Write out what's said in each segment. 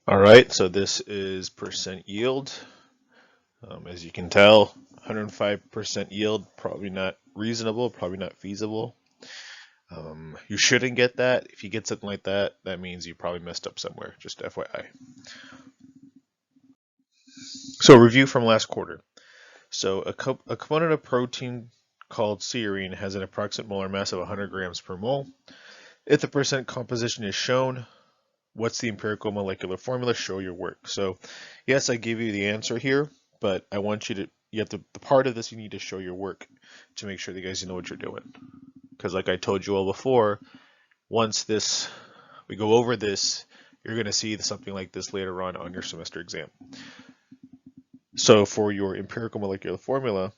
All right, so this is percent yield. As you can tell, 105% yield, probably not reasonable, probably not feasible. You shouldn't get that. If you get something like that, that means you probably messed up somewhere, just FYI. So review from last quarter. So a component of protein called serine has an approximate molar mass of 100 grams per mole. If the percent composition is shown, what's the empirical molecular formula? Show your work. So yes, I give you the answer here, but I want you to, the part of this you need to show your work to make sure that you guys know what you're doing. Because like I told you all before, once we go over this, you're going to see something like this later on your semester exam. So for your empirical molecular formula,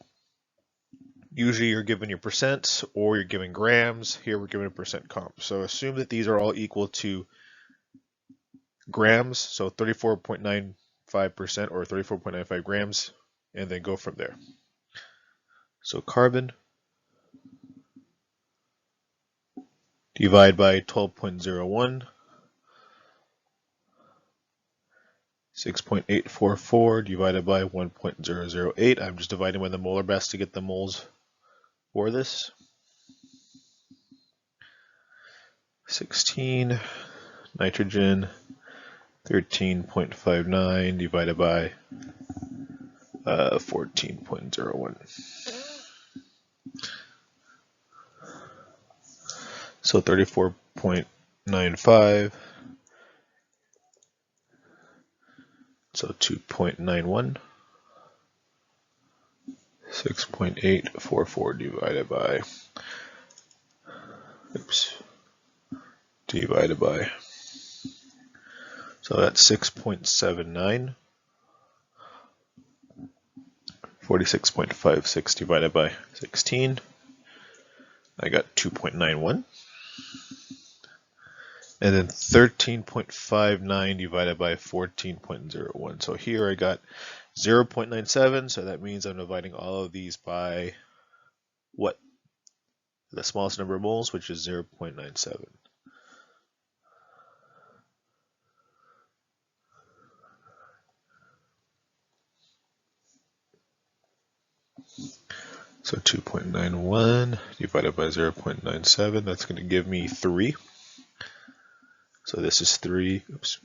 usually you're given your percent or you're given grams. Here we're given a percent comp. So assume that these are all equal to grams, so 34.95% or 34.95 grams, and then go from there. So carbon divide by 12.01, 6.844 divided by 1.008. I'm just dividing by the molar mass to get the moles for this. 16, nitrogen 13.59 divided by 14.01. So 34.95. So 2.91. 6.844 divided by, divided by, so that's 6.79. 46.56 divided by 16. I got 2.91. And then 13.59 divided by 14.01. So here I got 0.97, so that means I'm dividing all of these by what? The smallest number of moles, which is 0.97. So 2.91 divided by 0.97, that's going to give me 3. So this is 3, oops,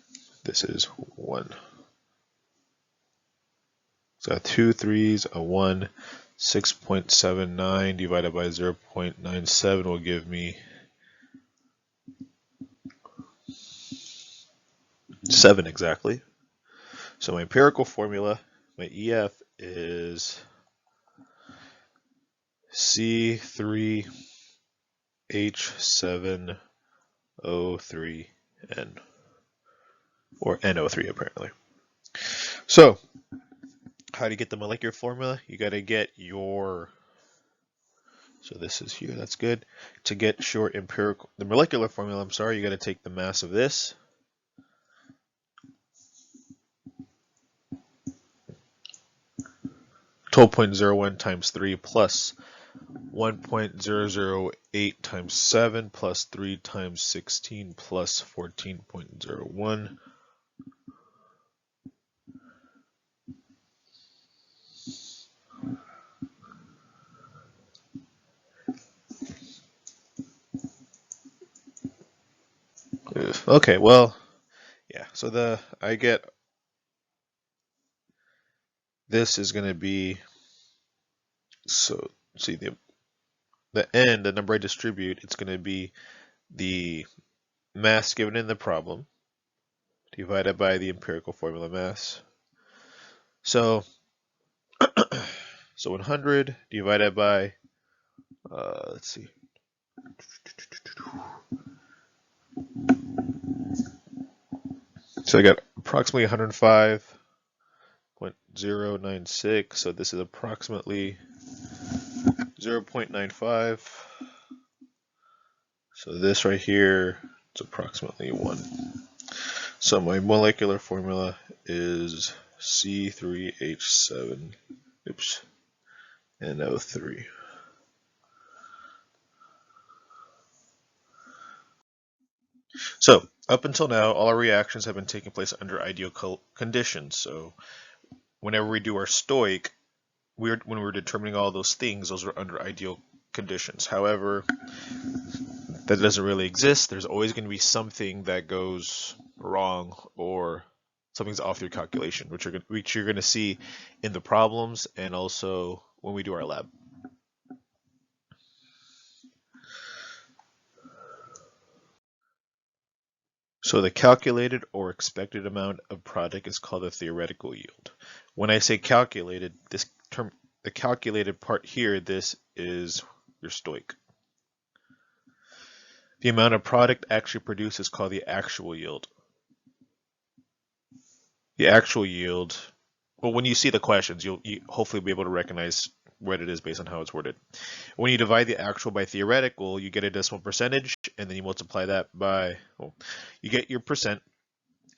this is 1. So 2 3s, a 1, 6.79 divided by 0.97 will give me 7 exactly. So my empirical formula, my EF is C3H7O3N, or NO3 apparently. So how do you get the molecular formula? You got to get your, so this is here, that's good. To get the molecular formula, I'm sorry, you got to take the mass of this. (12.01 times 3 plus 1.008 times 7 plus 3 times 16 plus 14.01. Okay, well, yeah, so I get, this is going to be, so see the n, the number I distribute, it's going to be the mass given in the problem divided by the empirical formula mass. So, so 100 divided by, let's see, so I got approximately 105.096, so this is approximately 0.95. So this right here is approximately 1. So my molecular formula is C3H7, NO3. So Up until now, all our reactions have been taking place under ideal conditions. So whenever we do our stoic, when we're determining all those things, those are under ideal conditions. However, that doesn't really exist. There's always going to be something that goes wrong or something's off your calculation, which you're going to see in the problems and also when we do our lab. So the calculated or expected amount of product is called the theoretical yield. When I say calculated, this term, the calculated part here, this is your stoic. The amount of product actually produced is called the actual yield. The actual yield, well, when you see the questions, you'll hopefully be able to recognize what it is based on how it's worded. When you divide the actual by theoretical, you get a decimal percentage, and then you multiply that by, well, you get your percent,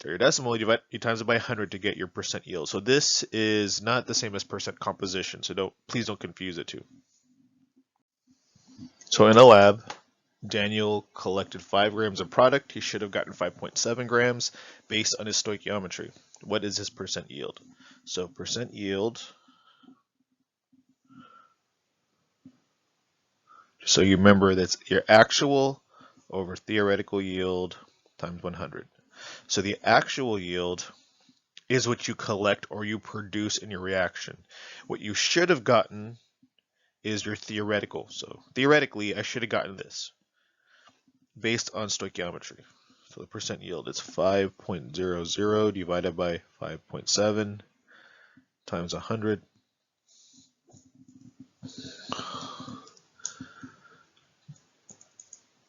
or your decimal, you times it by 100 to get your percent yield. So this is not the same as percent composition, so please don't confuse the two. So in a lab, Daniel collected 5 grams of product. He should have gotten 5.7 grams based on his stoichiometry. What is his percent yield? So percent yield, so you remember that's your actual over theoretical yield times 100. So the actual yield is what you collect or you produce in your reaction. What you should have gotten is your theoretical. So theoretically, I should have gotten this based on stoichiometry. So the percent yield is 5.00 divided by 5.7 times 100.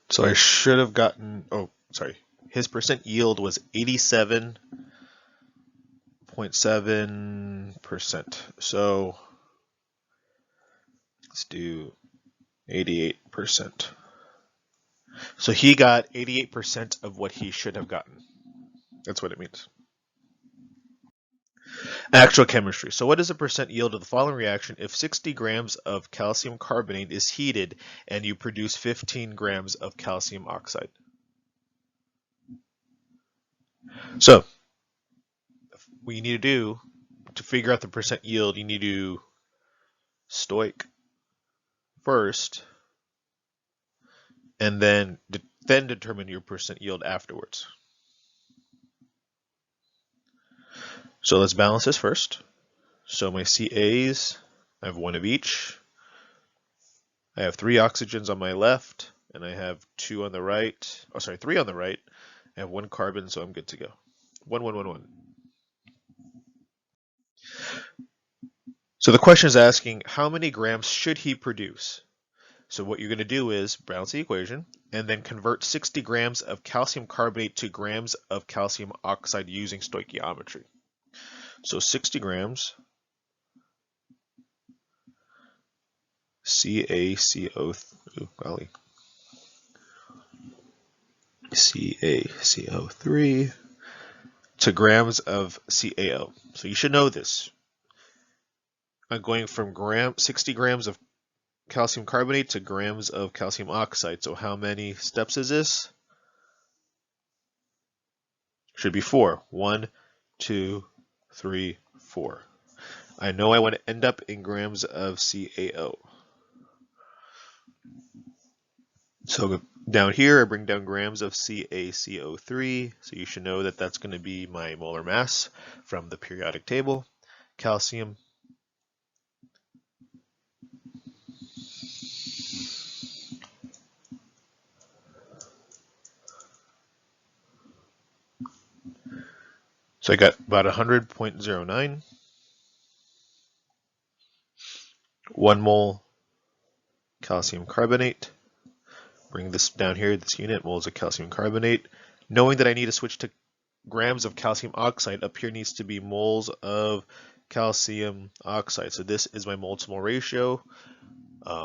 So I should have gotten, oh, sorry, his percent yield was 87.7%. So let's do 88%. So he got 88% of what he should have gotten. That's what it means. Actual chemistry. So what is the percent yield of the following reaction if 60 grams of calcium carbonate is heated and you produce 15 grams of calcium oxide? So what you need to do to figure out the percent yield, you need to stoic first and then determine your percent yield afterwards. So let's balance this first. So my CAs, I have 1 of each. I have 3 oxygens on my left, and I have 2 on the right. Oh, sorry, 3 on the right. I have 1 carbon, so I'm good to go. 1, 1, 1, 1. So the question is asking, how many grams should he produce? So what you're going to do is balance the equation, and then convert 60 grams of calcium carbonate to grams of calcium oxide using stoichiometry. So 60 grams CaCO3 to grams of CaO. So you should know this. I'm going from 60 grams of calcium carbonate to grams of calcium oxide. So how many steps is this? Should be 4. 1, 2, 3, 4. I know I want to end up in grams of CaO. So down here, I bring down grams of CaCO3. So you should know that that's going to be my molar mass from the periodic table. Calcium. So I got about 100.09. 1 mole calcium carbonate. Bring this down here, this unit, moles of calcium carbonate. Knowing that I need to switch to grams of calcium oxide, up here needs to be moles of calcium oxide. So this is my mole to mole ratio.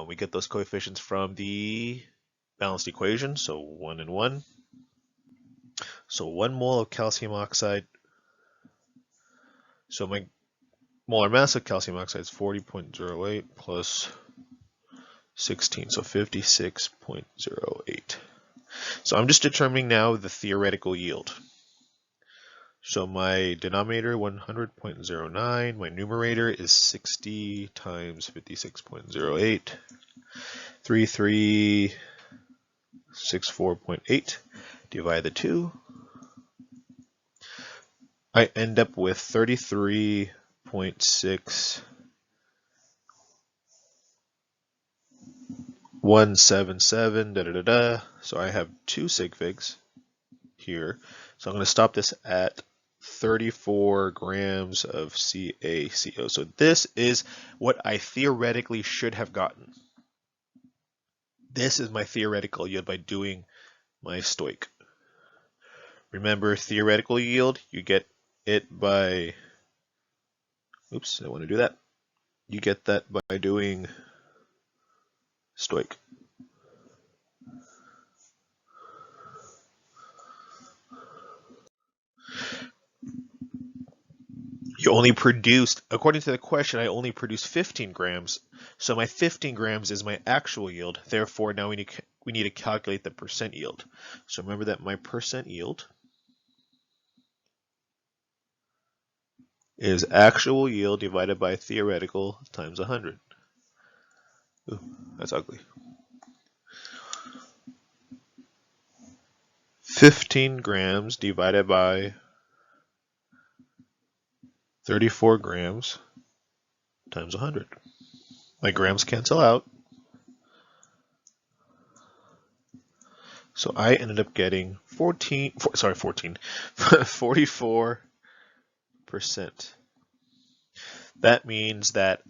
We get those coefficients from the balanced equation, so 1 and 1. So 1 mole of calcium oxide. So my molar mass of calcium oxide is 40.08 plus 16, so 56.08. So I'm just determining now the theoretical yield. So my denominator 100.09, my numerator is 60 times 56.08, 3364.8, divide the 2. I end up with 33.6177, So I have 2 sig figs here. So I'm going to stop this at 34 grams of CaCO. So this is what I theoretically should have gotten. This is my theoretical yield by doing my stoich. Remember, theoretical yield, you get it by, oops, I don't want to do that. You get that by doing stoich. You only produced, according to the question, I only produced 15 grams. So my 15 grams is my actual yield. Therefore, now we need to calculate the percent yield. So remember that my percent yield is actual yield divided by theoretical times 100. Ooh, that's ugly. 15 grams divided by 34 grams times 100. My grams cancel out. So I ended up getting 44%. That means that,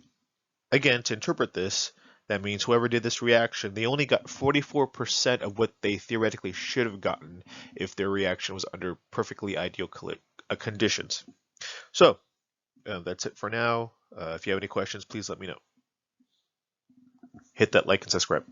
again, to interpret this, that means whoever did this reaction, they only got 44% of what they theoretically should have gotten if their reaction was under perfectly ideal conditions. So that's it for now. If you have any questions, please let me know. Hit that like and subscribe.